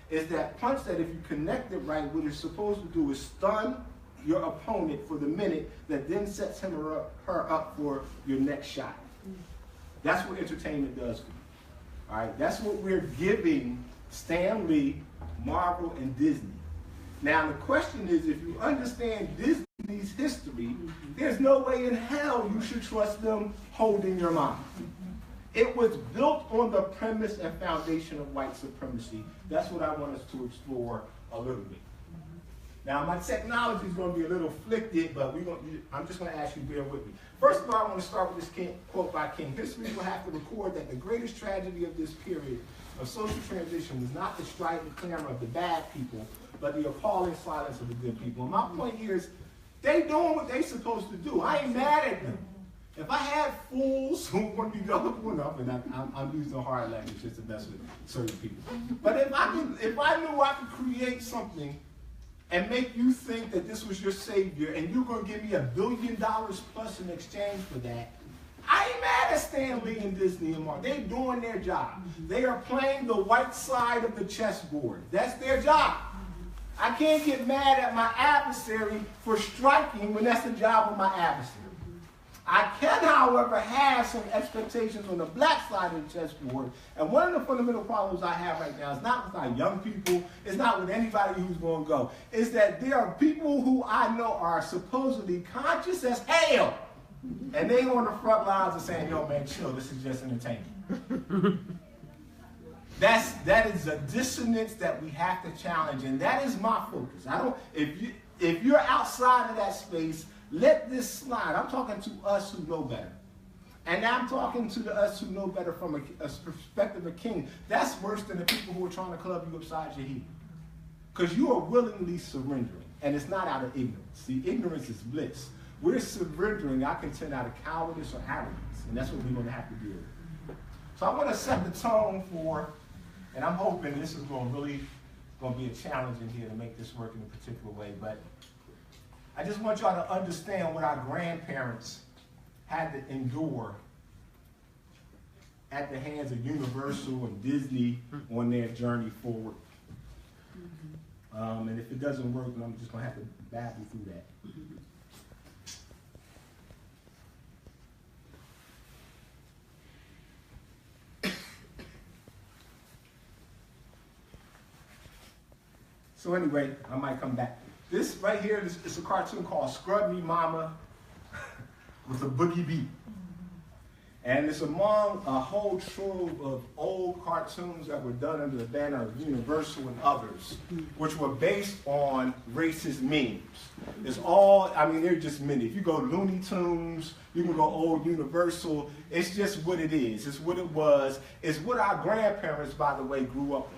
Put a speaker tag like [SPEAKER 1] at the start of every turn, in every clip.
[SPEAKER 1] is that punch that if you connect it right, what it's supposed to do is stun your opponent for the minute that then sets him or her up for your next shot. That's what entertainment does for you. All right, that's what we're giving Stan Lee, Marvel, and Disney. Now the question is, if you understand Disney's history, there's no way in hell you should trust them holding your mind. It was built on the premise and foundation of white supremacy. That's what I want us to explore a little bit. Now, my technology is going to be a little flicked, but I'm just going to ask you to bear with me. First of all, I want to start with this quote by King. History will have to record that the greatest tragedy of this period of social transition was not the strident clamor of the bad people, but the appalling silence of the good people. And my point here is, they doing what they supposed to do. I ain't mad at them. If I had fools who want to be gullible enough, and I'm using hard language, it's the best with certain people. But if I knew I could create something and make you think that this was your savior, and you're going to give me $1 billion plus in exchange for that, I ain't mad at Stan Lee and Disney and Marvel. They're doing their job. They are playing the white side of the chessboard. That's their job. I can't get mad at my adversary for striking when that's the job of my adversary. I can, however, have some expectations on the black side of the chessboard. And one of the fundamental problems I have right now is not with our young people, it's not with anybody who's going to go, is that there are people who I know are supposedly conscious as hell. And they on the front lines are saying, yo, man, chill, this is just entertainment. That is a dissonance that we have to challenge, and that is my focus. If you're outside of that space, let this slide. I'm talking to us who know better. And I'm talking to us who know better from a perspective of king. That's worse than the people who are trying to club you upside your head. Because you are willingly surrendering, and it's not out of ignorance. See, ignorance is bliss. We're surrendering, I contend, out of cowardice or arrogance, and that's what we're going to have to deal with. So I want to set the tone for, and I'm hoping this is going to be a challenge in here to make this work in a particular way, but I just want y'all to understand what our grandparents had to endure at the hands of Universal and Disney on their journey forward. And if it doesn't work, then I'm just going to have to babble through that. So anyway, I might come back. This right here is a cartoon called Scrub Me Mama with a boogie beat. And it's among a whole trove of old cartoons that were done under the banner of Universal and others, which were based on racist memes. It's all, I mean, they're just many. If you go Looney Tunes, you can go old Universal, it's just what it is. It's what it was. It's what our grandparents, by the way, grew up on.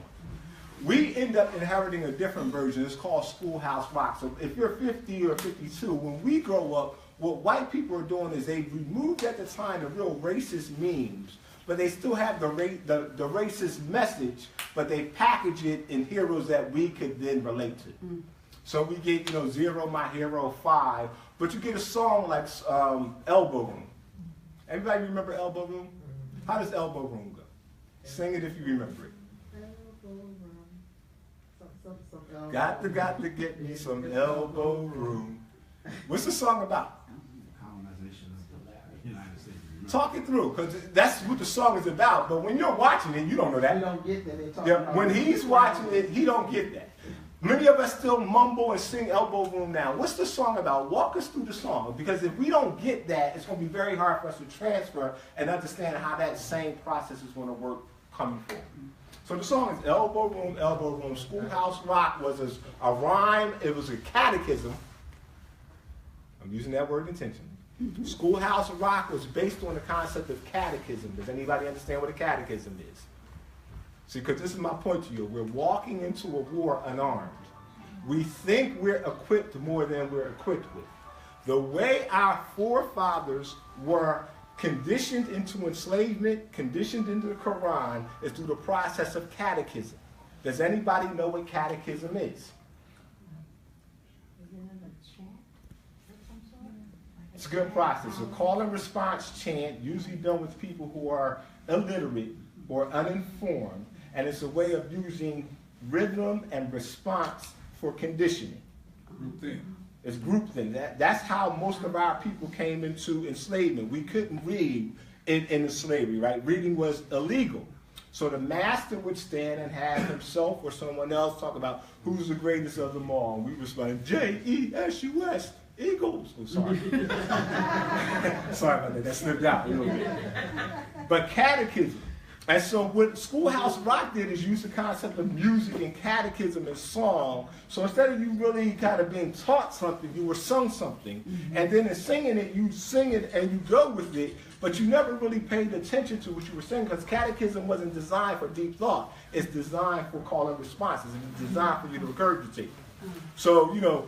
[SPEAKER 1] We end up inheriting a different version. It's called Schoolhouse Rock. So if you're 50 or 52, when we grow up, what white people are doing is they've removed at the time the real racist memes, but they still have the racist message, but they package it in heroes that we could then relate to. So we get, Zero, My Hero, 5, but you get a song like Elbow Room. Everybody remember Elbow Room? How does Elbow Room go? Sing it if you remember it. Got to get me some elbow room. What's the song about?
[SPEAKER 2] Colonization of the United States.
[SPEAKER 1] Talk it through, because that's what the song is about. But when you're watching it, you don't know that.
[SPEAKER 3] You don't get that.
[SPEAKER 1] When he's watching it, he don't get that. Many of us still mumble and sing Elbow Room now. What's the song about? Walk us through the song. Because if we don't get that, it's going to be very hard for us to transfer and understand how that same process is going to work coming forward. So the song is Elbow Room, Elbow Room. Schoolhouse Rock was a rhyme. It was a catechism. I'm using that word intentionally. Schoolhouse Rock was based on the concept of catechism. Does anybody understand what a catechism is? See, because this is my point to you. We're walking into a war unarmed. We think we're equipped more than we're equipped with. The way our forefathers were conditioned into enslavement, conditioned into the Quran, is through the process of catechism. Does anybody know what catechism is? It's a good process. A call and response chant, usually done with people who are illiterate or uninformed, and it's a way of using rhythm and response for conditioning.
[SPEAKER 2] Group thing.
[SPEAKER 1] It's group thing. That's how most of our people came into enslavement. We couldn't read in slavery, right? Reading was illegal. So the master would stand and have himself or someone else talk about who's the greatest of them all. And we responded, J-E-S-U-S, Eagles. Oh, sorry. Sorry about that. That slipped out a little bit. But catechism. And so what Schoolhouse Rock did is use the concept of music and catechism and song. So instead of you really kind of being taught something, you were sung something. And then in singing it, you sing it and you go with it, but you never really paid attention to what you were saying because catechism wasn't designed for deep thought. It's designed for call and responses. It's designed for you to regurgitate. So, you know,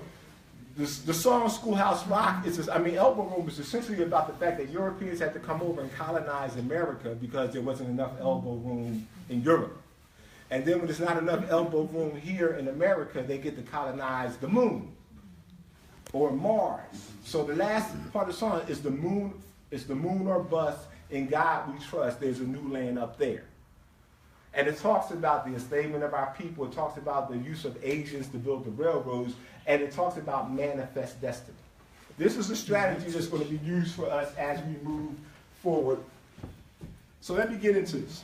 [SPEAKER 1] the song Schoolhouse Rock is, Elbow Room is essentially about the fact that Europeans had to come over and colonize America because there wasn't enough elbow room in Europe. And then when there's not enough elbow room here in America, they get to colonize the moon or Mars. So the last part of the song is the moon or bust, in God we trust, there's a new land up there. And it talks about the enslavement of our people. It talks about the use of Asians to build the railroads. And it talks about manifest destiny. This is a strategy that's going to be used for us as we move forward. So let me get into this.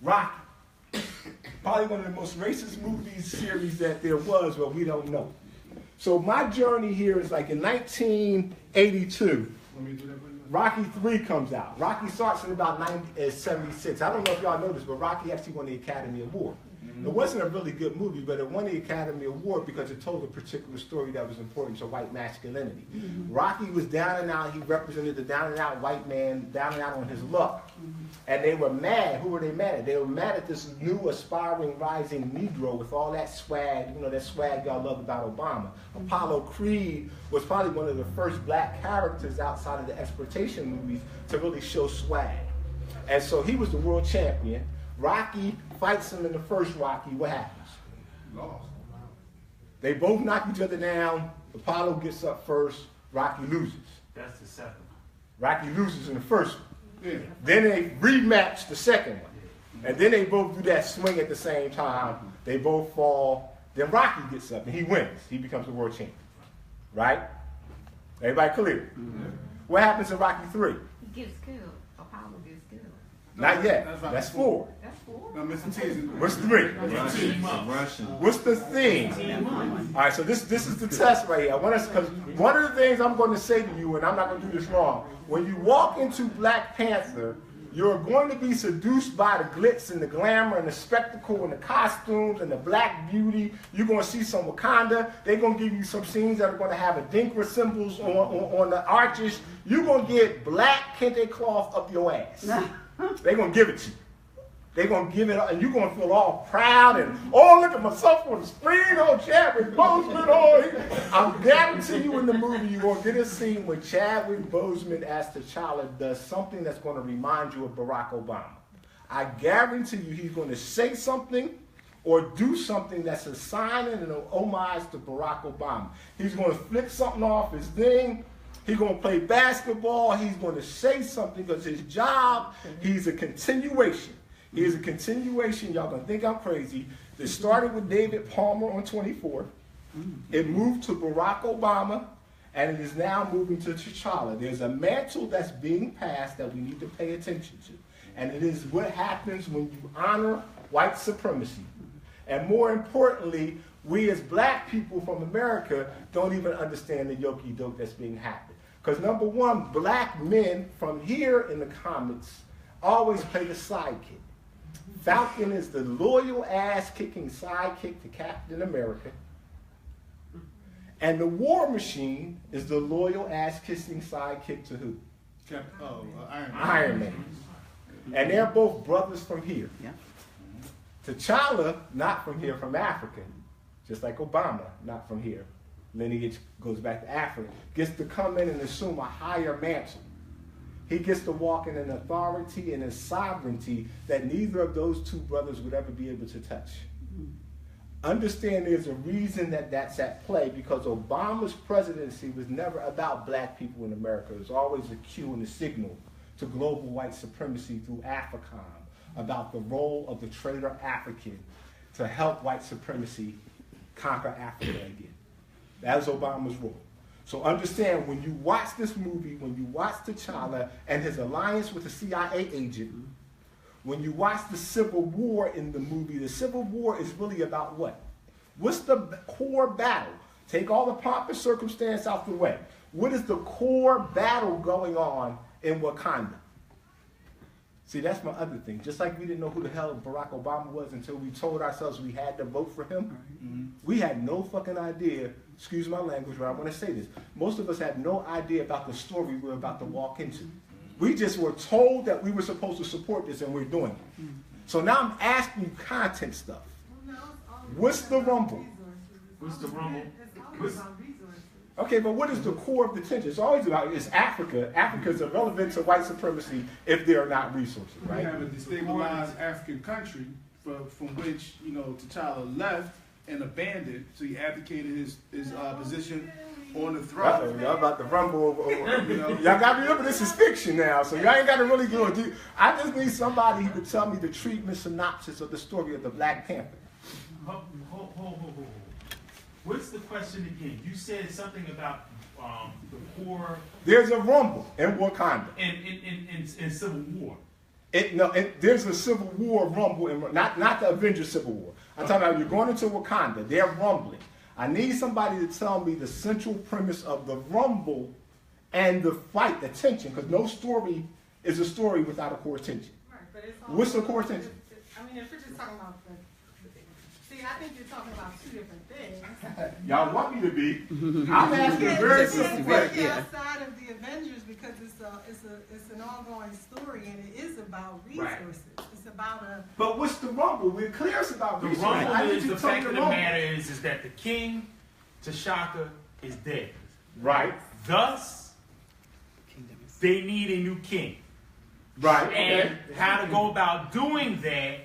[SPEAKER 1] Rocky. Probably one of the most racist movies series that there was, but we don't know. So my journey here is like in 1982. Rocky 3 comes out. Rocky starts in about 1976. I don't know if y'all know this, but Rocky actually won the Academy Award. It wasn't a really good movie, but it won the Academy Award because it told a particular story that was important to white masculinity. Rocky was down and out. He represented the down and out white man, down and out on his luck. And they were mad. Who were they mad at? They were mad at this new aspiring rising Negro with all that swag, you know, that swag y'all love about Obama. Apollo Creed was probably one of the first black characters outside of the exploitation movies to really show swag. And so he was the world champion. Rocky fights him in the first Rocky. What happens?
[SPEAKER 2] Lost.
[SPEAKER 1] They both knock each other down. Apollo gets up first. Rocky loses.
[SPEAKER 3] That's the second.
[SPEAKER 1] Rocky loses in the first one.
[SPEAKER 2] Yeah.
[SPEAKER 1] Then they rematch the second one. And then they both do that swing at the same time. They both fall. Then Rocky gets up and he wins. He becomes the world champion. Right? Everybody clear? What happens in Rocky 3?
[SPEAKER 4] He gets killed. Apollo gets killed.
[SPEAKER 1] Not yet.
[SPEAKER 2] That's
[SPEAKER 1] That's 4.
[SPEAKER 4] That's 4.
[SPEAKER 2] No, Mr. T is in
[SPEAKER 1] What's 3?
[SPEAKER 3] Russian.
[SPEAKER 1] What's the theme? All right, so this is the test right here. I want us, because one of the things I'm going to say to you, and I'm not going to do this wrong, when you walk into Black Panther, you're going to be seduced by the glitz and the glamour and the spectacle and the costumes and the black beauty. You're going to see some Wakanda. They're going to give you some scenes that are going to have Adinkra symbols on the arches. You're going to get black kente cloth up your ass. They're going to give it to you. They're going to give it up, and you're going to feel all proud and, oh, look at myself on the screen, oh, Chadwick Boseman, oh. I'm guaranteeing you in the movie you're going to get a scene where Chadwick Boseman as T'Challa does something that's going to remind you of Barack Obama. I guarantee you he's going to say something or do something that's a sign and an homage to Barack Obama. He's going to flick something off his thing. He's going to play basketball. He's going to say something because his job, he's a continuation. He is a continuation. Y'all going to think I'm crazy. It started with David Palmer on 24. It moved to Barack Obama, and it is now moving to T'Challa. There's a mantle that's being passed that we need to pay attention to. And it is what happens when you honor white supremacy. And more importantly, we as black people from America don't even understand the yoke-doke that's being happened. Because number one, black men from here in the comics always play the sidekick. Falcon is the loyal ass-kicking sidekick to Captain America. And the War Machine is the loyal ass-kissing sidekick to who?
[SPEAKER 2] Iron Man.
[SPEAKER 1] Iron Man. And they're both brothers from here.
[SPEAKER 4] Yeah.
[SPEAKER 1] T'Challa, not from here, from Africa. Just like Obama, not from here. Lineage goes back to Africa. Gets to come in and assume a higher mantle. He gets to walk in an authority and a sovereignty that neither of those two brothers would ever be able to touch. Understand there's a reason that that's at play, because Obama's presidency was never about black people in America. It was always a cue and a signal to global white supremacy through AFRICOM, about the role of the traitor African to help white supremacy conquer Africa again. That was Obama's role. So understand, when you watch this movie, when you watch T'Challa and his alliance with the CIA agent, when you watch the Civil War in the movie, the Civil War is really about what? What's the core battle? Take all the pomp and circumstance out the way. What is the core battle going on in Wakanda? See, that's my other thing. Just like we didn't know who the hell Barack Obama was until we told ourselves we had to vote for him, we had no fucking idea, excuse my language, but I want to say this. Most of us had no idea about the story we're about to walk into. We just were told that we were supposed to support this, and we're doing it. So now I'm asking you content stuff. What's the rumble?
[SPEAKER 3] What's the rumble?
[SPEAKER 1] Okay, but what is the core of the tension? It's always about, it's Africa. Africa is irrelevant to white supremacy if there are not resources, right?
[SPEAKER 2] We have a destabilized African country from which, T'Challa left and abandoned. So he abdicated his position on the throne.
[SPEAKER 1] Y'all about to rumble over. Y'all got to remember this is fiction now, so y'all ain't got to really go deep. I just need somebody who could tell me the treatment synopsis of the story of the Black Panther.
[SPEAKER 3] Hold. What's the question again? You said something about the core.
[SPEAKER 1] There's a rumble in Wakanda.
[SPEAKER 3] In Civil War.
[SPEAKER 1] There's a Civil War rumble, not the Avengers Civil War. I'm talking about you're going into Wakanda. They're rumbling. I need somebody to tell me the central premise of the rumble and the fight, the tension, because no story is a story without a core tension.
[SPEAKER 5] Right, but it's
[SPEAKER 1] What's the core tension?
[SPEAKER 5] I mean, if you're just talking about I think you're talking about two different things.
[SPEAKER 1] Y'all want me to be. I'm asking a very simple question.
[SPEAKER 5] Outside of the Avengers, because it's an ongoing story, and it is about resources. Right. It's about a.
[SPEAKER 1] But what's the rumble? We're clear it's about
[SPEAKER 3] the
[SPEAKER 1] resources.
[SPEAKER 3] Rumble is the fact of the matter is that the king, T'Chaka, is dead.
[SPEAKER 1] Right.
[SPEAKER 3] Thus, they need a new king.
[SPEAKER 1] Right.
[SPEAKER 3] And how to go about doing that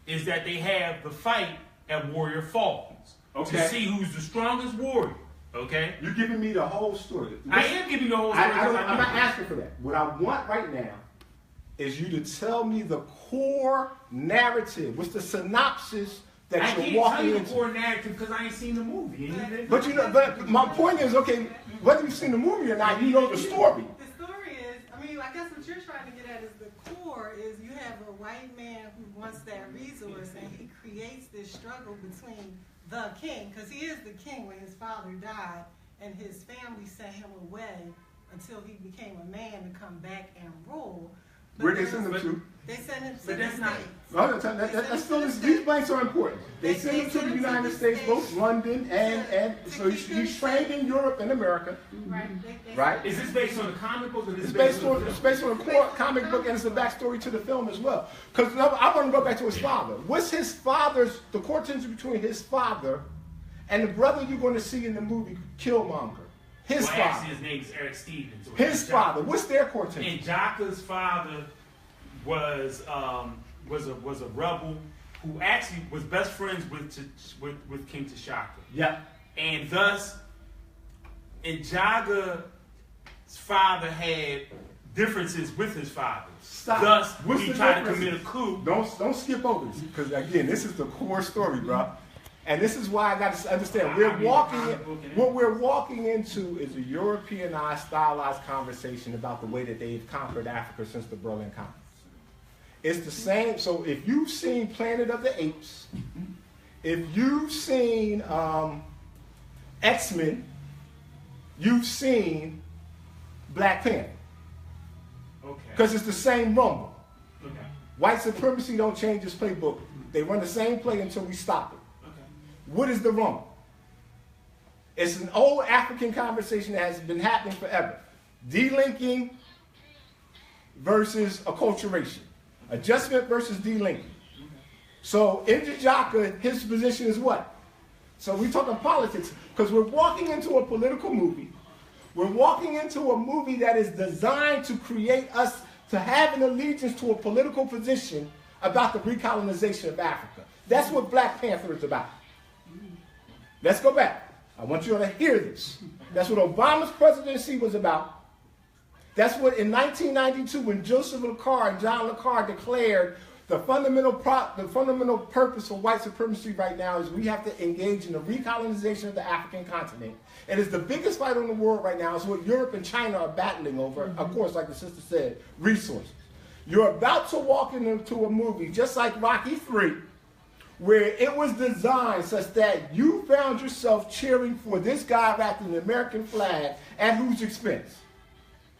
[SPEAKER 3] is that they have the fight at Warrior Falls to see who's the strongest warrior. Okay?
[SPEAKER 1] You're giving me the whole story.
[SPEAKER 3] I am giving you the whole story.
[SPEAKER 1] I'm not asking for that. What I want right now is you to tell me the core narrative. What's the synopsis that you're walking into?
[SPEAKER 3] I can't tell you the core narrative because I ain't seen the movie.
[SPEAKER 1] But my point is, okay, whether you've seen the movie or not, you know the story.
[SPEAKER 5] The story is, I guess what you're trying to get at is the core is you have a white man who wants that resource, and he creates this struggle between the king, because he is the king when his father died, and his family sent him away until he became a man to come back and rule.
[SPEAKER 1] Where they send him to?
[SPEAKER 5] They sent him to
[SPEAKER 3] but
[SPEAKER 5] the
[SPEAKER 3] that's not.
[SPEAKER 5] States.
[SPEAKER 1] These blanks are important. They send him to the United States, both London and so he's trained in Europe and America. Right.
[SPEAKER 3] Is this based on the comic book, or is
[SPEAKER 1] this based on a core comic book, and it's a backstory to the film as well. Because I want to go back to his father. What's his father's, the core tension between his father and the brother you're going to see in the movie Killmonger? His father.
[SPEAKER 3] Actually, his name is Eric Stevens.
[SPEAKER 1] His father. What's their core tension?
[SPEAKER 3] And Jaka's father was a rebel who actually was best friends with King T'Chaka.
[SPEAKER 1] Yeah.
[SPEAKER 3] And thus, Jaga's father had differences with his father.
[SPEAKER 1] Stop.
[SPEAKER 3] Thus,
[SPEAKER 1] What's
[SPEAKER 3] he
[SPEAKER 1] the
[SPEAKER 3] tried
[SPEAKER 1] difference?
[SPEAKER 3] to commit a coup.
[SPEAKER 1] Don't skip over this, because again, this is the core story, bro. And this is why I got to understand. What we're walking into is a Europeanized, stylized conversation about the way that they've conquered Africa since the Berlin Conference. It's the same. So if you've seen Planet of the Apes, if you've seen X-Men, you've seen Black Panther.
[SPEAKER 3] Okay.
[SPEAKER 1] Because it's the same rumble.
[SPEAKER 3] Okay.
[SPEAKER 1] White supremacy don't change its playbook. They run the same play until we stop it. What is the rumble? It's an old African conversation that has been happening forever. Delinking versus acculturation. Adjustment versus delinking. So in T'Chaka, his position is what? So we're talking politics, because we're walking into a political movie. We're walking into a movie that is designed to create us to have an allegiance to a political position about the recolonization of Africa. That's what Black Panther is about. Let's go back. I want you all to hear this. That's what Obama's presidency was about. That's what in 1992, when Joseph LeCar and John LeCar declared The fundamental purpose for white supremacy right now is we have to engage in the recolonization of the African continent. It is the biggest fight in the world right now. It's what Europe and China are battling over. Of course, like the sister said, resources. You're about to walk into a movie just like Rocky III, where it was designed such that you found yourself cheering for this guy wrapped in the American flag at whose expense?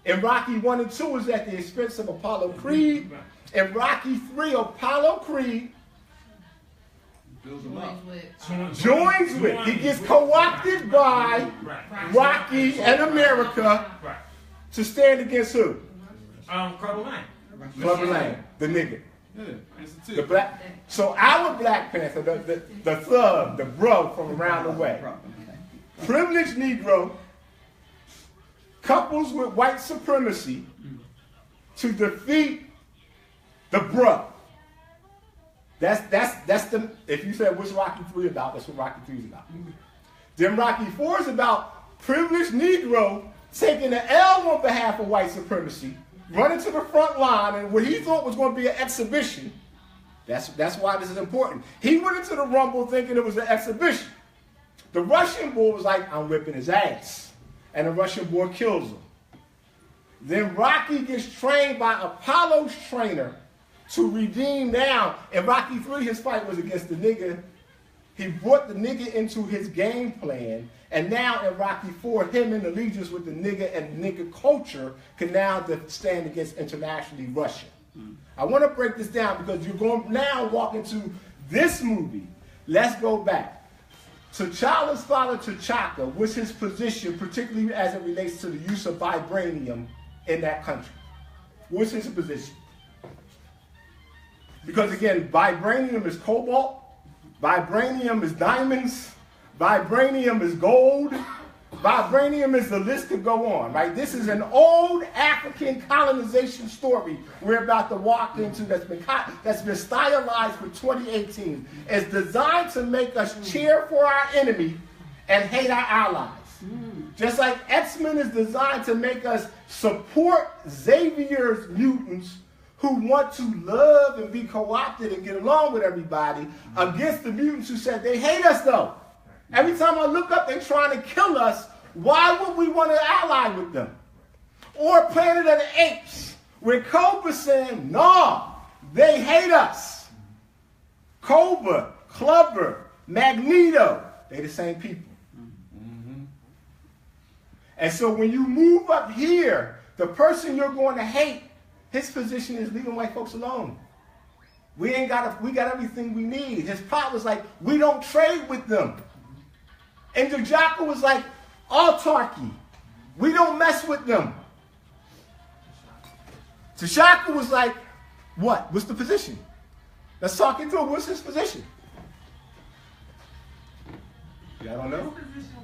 [SPEAKER 1] In Rocky 1 and 2 is at the expense of Apollo Creed. In Rocky 3, Apollo Creed joins with. He gets co-opted by Rocky and America to stand against who?
[SPEAKER 3] Clubber Lang.
[SPEAKER 1] Clubber Lang, the nigga.
[SPEAKER 2] Yeah,
[SPEAKER 1] The black. So our Black Panther, the thug, the bro from around the way, privileged Negro, couples with white supremacy to defeat the bro. That's the, if you said what's Rocky 3 about, that's what Rocky 3 is about. Then Rocky 4 is about privileged Negro taking the L on behalf of white supremacy, running to the front line, and what he thought was going to be an exhibition. That's why this is important. He went into the Rumble thinking it was an exhibition. The Russian boy was like, I'm whipping his ass. And the Russian boy kills him. Then Rocky gets trained by Apollo's trainer to redeem now. In Rocky 3, his fight was against the nigga. He brought the nigga into his game plan. And now in Rocky 4, him in allegiance with the nigga and nigga culture can now stand against internationally Russia. I want to break this down because you're going to now walk into this movie. Let's go back. T'Challa's father, T'Chaka, what's his position, particularly as it relates to the use of vibranium in that country? What's his position? Because again, vibranium is cobalt, vibranium is diamonds, vibranium is gold, vibranium is, the list could go on, right? This is an old African colonization story we're about to walk into that's been stylized for 2018. It's designed to make us cheer for our enemy and hate our allies. Just like X-Men is designed to make us support Xavier's mutants who want to love and be co-opted and get along with everybody against the mutants who said they hate us though. Every time I look up, they're trying to kill us. Why would we want to ally with them? Or Planet of the Apes, where Cobra's saying, no, they hate us. Cobra, Clubber, Magneto, they're the same people. And so when you move up here, the person you're going to hate, his position is leaving white folks alone. We got everything we need. His plot was like, we don't trade with them. And T'Chaka was like, autarky. We don't mess with them. T'Chaka was like, what? What's the position? Let's talk it through. What's his position? Y'all don't know?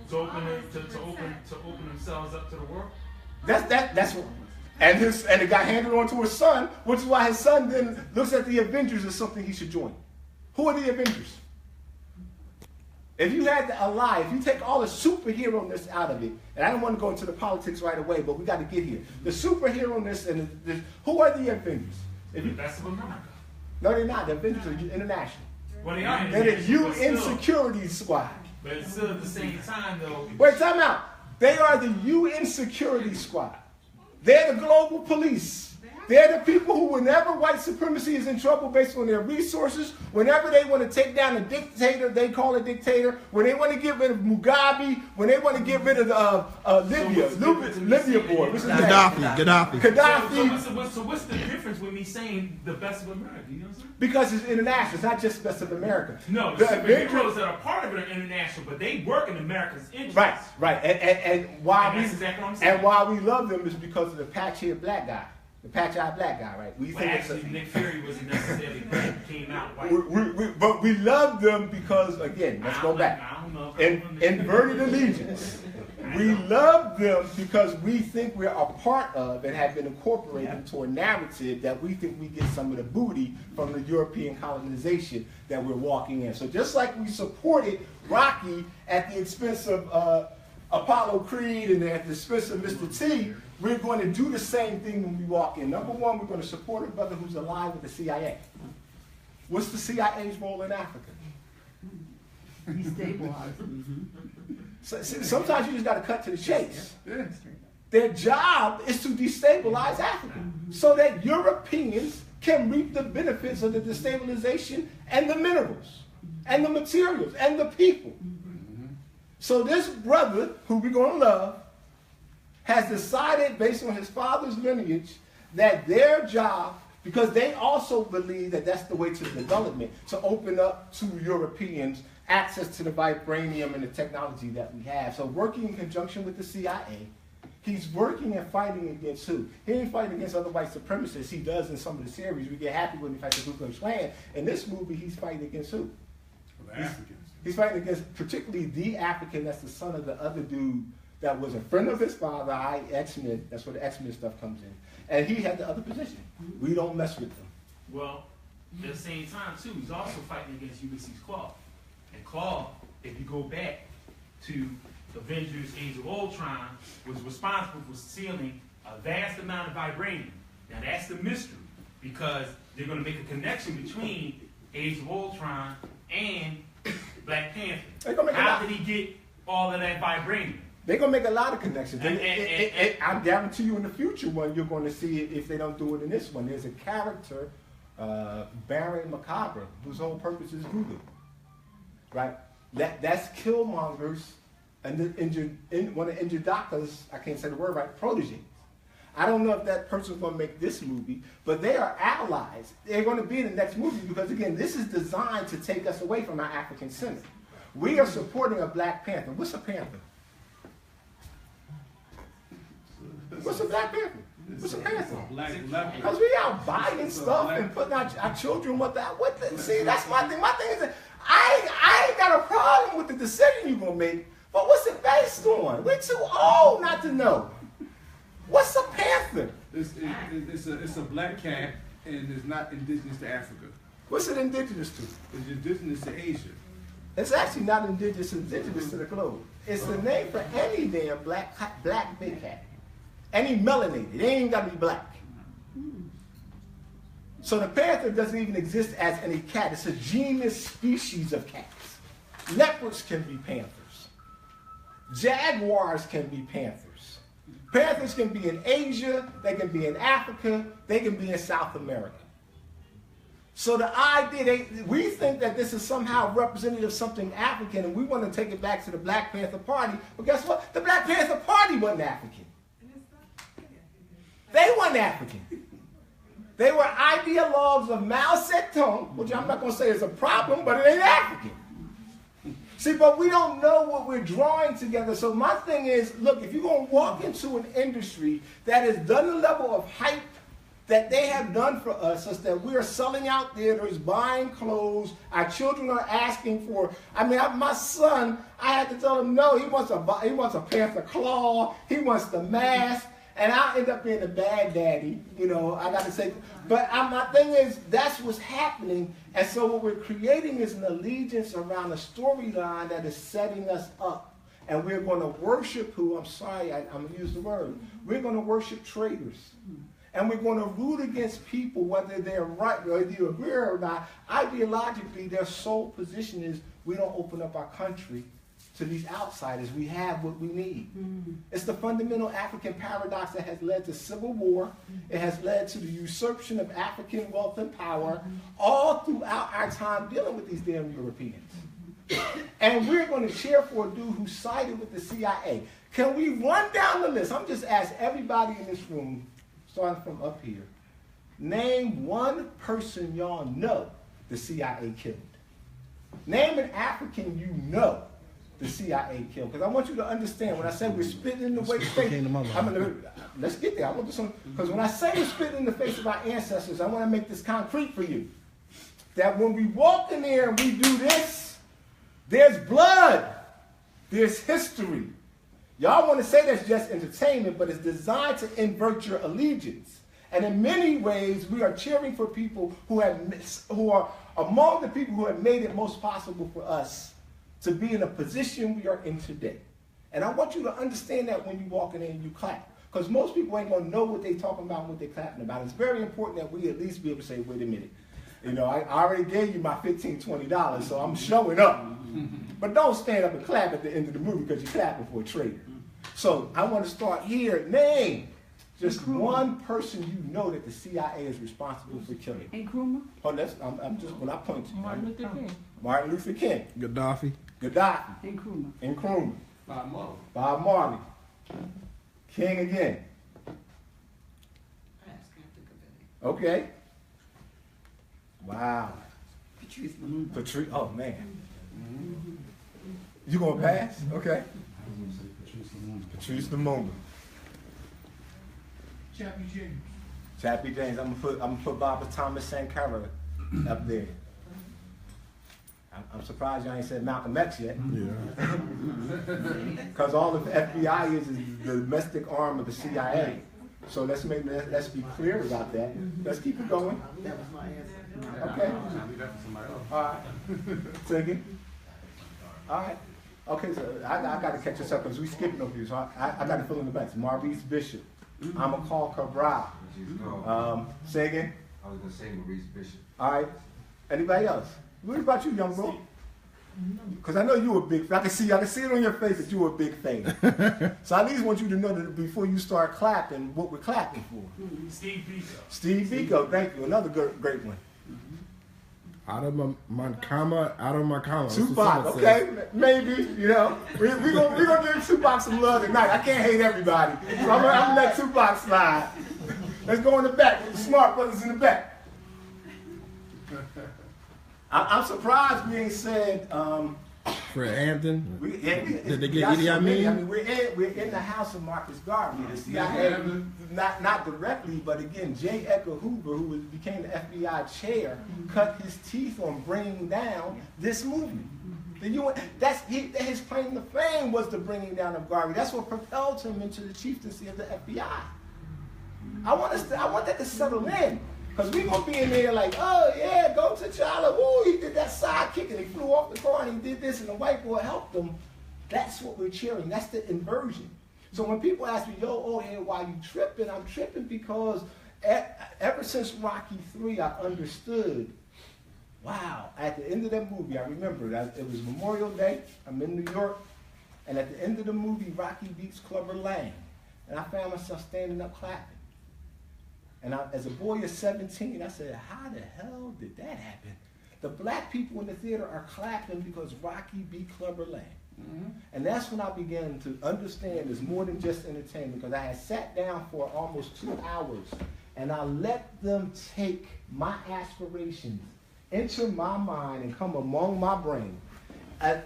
[SPEAKER 3] To open themselves up to the world.
[SPEAKER 1] That's what. And it got handed on to his son, which is why his son then looks at the Avengers as something he should join. Who are the Avengers? If you had to ally, if you take all the superhero-ness out of it, and I don't want to go into the politics right away, but we got to get here. The superhero-ness and who are the Avengers?
[SPEAKER 3] The best of America.
[SPEAKER 1] No, they're not. The Avengers are international.
[SPEAKER 3] Well, they are.
[SPEAKER 1] They're the UN Security Squad.
[SPEAKER 3] But it's still at the same time, though.
[SPEAKER 1] Wait, time out. They are the UN Security Squad. They're the global police. They're the people who, whenever white supremacy is in trouble based on their resources, whenever they want to take down a dictator, they call a dictator. When they want to get rid of Mugabe, when they want to get rid of Libya, Libya boy, what's his name? Gaddafi.
[SPEAKER 3] So what's the difference with me saying the best of America? You know what I'm saying?
[SPEAKER 1] Because it's international. It's not just best of America.
[SPEAKER 3] No, the superheroes that are part of it are international, but they work in America's interest.
[SPEAKER 1] Right. And why
[SPEAKER 3] that's exactly what I'm saying.
[SPEAKER 1] And why we love them is because of the patch-haired black guy. The patch-eyed black guy, right? We think
[SPEAKER 3] actually, Nick Fury wasn't necessarily black. He came out white.
[SPEAKER 1] But we love them because, again, let's go back. Inverted allegiance. We love them because we think we're a part of and have been incorporated into a narrative that we think we get some of the booty from the European colonization that we're walking in. So just like we supported Rocky at the expense of Apollo Creed and at the expense of Mr. T, we're going to do the same thing when we walk in. Number one, we're going to support a brother who's alive with the CIA. What's the CIA's role in Africa?
[SPEAKER 6] Destabilize.
[SPEAKER 1] So, sometimes you just got to cut to the chase.
[SPEAKER 2] Yeah.
[SPEAKER 1] Their job is to destabilize Africa so that Europeans can reap the benefits of the destabilization and the minerals and the materials and the people. So this brother, who we're going to love, has decided based on his father's lineage that their job, because they also believe that that's the way to development, to open up to Europeans access to the vibranium and the technology that we have. So working in conjunction with the CIA, he's working and fighting against who? He ain't fighting against other white supremacists. He does in some of the series. We get happy when he fights the Ku Klux Klan. In this movie, he's fighting against who?
[SPEAKER 2] The Africans.
[SPEAKER 1] He's fighting against particularly the African that's the son of the other dude that was a friend of his father, X-Men. That's where the X-Men stuff comes in. And he had the other position. We don't mess with them.
[SPEAKER 3] Well, at the same time, too, he's also fighting against Ulysses Claw. And Claw, if you go back to Avengers Age of Ultron, was responsible for stealing a vast amount of vibranium. Now, that's the mystery, because they're going to make a connection between Age of Ultron and Black Panther. How did he get all of that vibranium?
[SPEAKER 1] They're going to make a lot of connections. I guarantee you in the future one, you're going to see it if they don't do it in this one. There's a character, Baron Macabre, whose whole purpose is voodoo. Right? That's Killmonger's and one of Njidaka's, I can't say the word right, proteges. I don't know if that person's going to make this movie, but they are allies. They're going to be in the next movie because, again, this is designed to take us away from our African center. We are supporting a Black Panther. What's a Panther? What's a Black Panther? What's a Panther? Because we out buying stuff and putting our children with that. See, that's my thing. My thing is that I ain't got a problem with the decision you're going to make, but what's it based on? We're too old not to know. What's a panther?
[SPEAKER 2] It's a black cat, and it's not indigenous to Africa.
[SPEAKER 1] What's it indigenous to?
[SPEAKER 2] It's indigenous to Asia.
[SPEAKER 1] It's actually not indigenous to the globe. It's the name for any damn black big cat. Any melanated. It ain't even got to be black. So the panther doesn't even exist as any cat. It's a genus species of cats. Leopards can be panthers. Jaguars can be panthers. Panthers can be in Asia, they can be in Africa, they can be in South America. So the idea, we think that this is somehow representative of something African, and we want to take it back to the Black Panther Party. But guess what? The Black Panther Party wasn't African. They weren't African. They were ideologues of Mao Zedong, which I'm not going to say is a problem, but it ain't African. See, but we don't know what we're drawing together. So my thing is, look, if you're going to walk into an industry that has done the level of hype that they have done for us, such that we are selling out theaters, buying clothes, our children are asking for, my son, I had to tell him, no, he wants a Panther claw, he wants the mask, and I'll end up being the bad daddy, I got to say. But my thing is, that's what's happening. And so what we're creating is an allegiance around a storyline that is setting us up. And we're going to worship who, I'm sorry, I'm going to use the word. We're going to worship traitors. And we're going to root against people, whether they're right, whether you agree or not. Ideologically, their sole position is we don't open up our country to these outsiders. We have what we need. It's the fundamental African paradox that has led to civil war. It has led to the usurpation of African wealth and power all throughout our time dealing with these damn Europeans. And we're going to cheer for a dude who sided with the CIA. Can we run down the list? I'm just asking everybody in this room, starting from up here, name one person y'all know the CIA killed. Name an African you know the CIA killed. Because I want you to understand, when I say we're spitting in the face, let's get there. I want this one, because when I say we're spitting in the face of our ancestors, I want to make this concrete for you. That when we walk in there and we do this, there's blood, there's history. Y'all want to say that's just entertainment, but it's designed to invert your allegiance. And in many ways, we are cheering for people who are among the people who have made it most possible for us to be in a position we are in today. And I want you to understand that when you walk in there and you clap. Because most people ain't going to know what they're talking about and what they're clapping about. It's very important that we at least be able to say, wait a minute. You know, I already gave you my $15, $20, so I'm showing up. But don't stand up and clap at the end of the movie because you're clapping for a traitor. So I want to start here. Name just one person you know that the CIA is responsible for killing.
[SPEAKER 6] Nkrumah.
[SPEAKER 1] Oh, I'm just when I point to you.
[SPEAKER 6] Martin Luther King.
[SPEAKER 1] Martin Luther King.
[SPEAKER 7] Gaddafi.
[SPEAKER 6] Nkrumah.
[SPEAKER 1] Nkrumah.
[SPEAKER 2] Bob Marley.
[SPEAKER 1] Bob Marley. King again. Okay. Wow. Patrice. Oh man. You gonna pass? Okay. Patrice Lumumba.
[SPEAKER 2] Chappie James.
[SPEAKER 1] Chappie James. I'm gonna put Barbara Thomas Sankara up there. I'm surprised y'all ain't said Malcolm X yet.
[SPEAKER 7] Yeah.
[SPEAKER 1] Because all the FBI is the domestic arm of the CIA. So let's be clear about that. Let's keep it going.
[SPEAKER 5] That was my answer.
[SPEAKER 1] Okay.
[SPEAKER 2] Leave that for somebody else.
[SPEAKER 1] All right. Second. All right. Okay, so I got to catch this up because we skipping over you. So I got to fill in the blanks. Maurice Bishop. I'm a call Cabral. Say again.
[SPEAKER 8] I was gonna say Maurice Bishop.
[SPEAKER 1] All right. Anybody else? What about you, young bro? Because I know you a big fan. I can see it on your face that you a big fan. So I at least want you to know that before you start clapping, what we're clapping for.
[SPEAKER 3] Steve Biko.
[SPEAKER 1] Steve Biko, thank you. Another great one.
[SPEAKER 7] Out of my comma.
[SPEAKER 1] Tupac, okay, maybe, you know. We're gonna give Tupac some love tonight. I can't hate everybody. So I'm gonna let Tupac slide. Let's go in the back with the smart brothers in the back. I'm surprised we ain't said
[SPEAKER 7] Fred Hampton.
[SPEAKER 1] Did
[SPEAKER 7] they get Idi Amin?
[SPEAKER 1] I mean, we're in the house of Marcus Garvey. The CIA, not directly, but again, J. Edgar Hoover, who became the FBI chair, cut his teeth on bringing down this movement. His claim to fame was the bringing down of Garvey. That's what propelled him into the chieftaincy of the FBI. I want that to settle in. Because we're going to be in there like, oh yeah, go to T'Challa. Woo, he did that side kick and he flew off the car and he did this and the white boy helped him. That's what we're cheering. That's the inversion. So when people ask me, why you tripping? I'm tripping because ever since Rocky III, I understood, wow, at the end of that movie, I remember that it was Memorial Day. I'm in New York. And at the end of the movie, Rocky beats Clubber Lang. And I found myself standing up clapping. And as a boy of 17, I said, how the hell did that happen? The black people in the theater are clapping because Rocky beat Clubber Lang. Mm-hmm. And that's when I began to understand it's more than just entertainment, because I had sat down for almost 2 hours and I let them take my aspirations into my mind and come among my brain,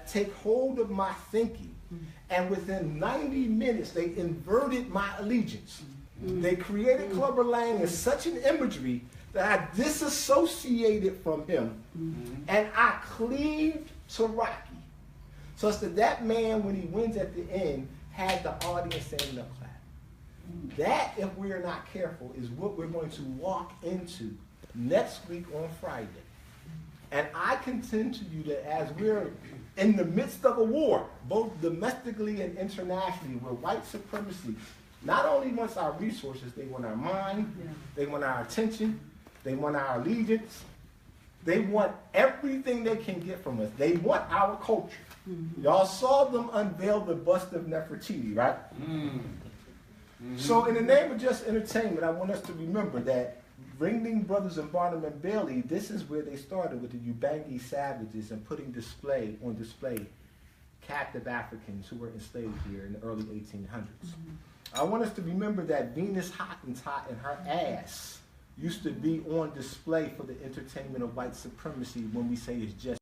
[SPEAKER 1] take hold of my thinking, and within 90 minutes they inverted my allegiance. They created Clubber Lang as such an imagery that I disassociated from him, and I cleaved to Rocky. So it's that man, when he wins at the end, had the audience standing up clapping. That, if we're not careful, is what we're going to walk into next week on Friday. And I contend to you that as we're in the midst of a war, both domestically and internationally, where white supremacy not only wants our resources, they want our mind, they want our attention, they want our allegiance, they want everything they can get from us. They want our culture. Y'all saw them unveil the bust of Nefertiti, right? So in the name of just entertainment, I want us to remember that Ringling Brothers and Barnum and Bailey, this is where they started with the Ubangi savages and putting on display captive Africans who were enslaved here in the early 1800s. I want us to remember that Venus Hottentot and her ass used to be on display for the entertainment of white supremacy when we say it's just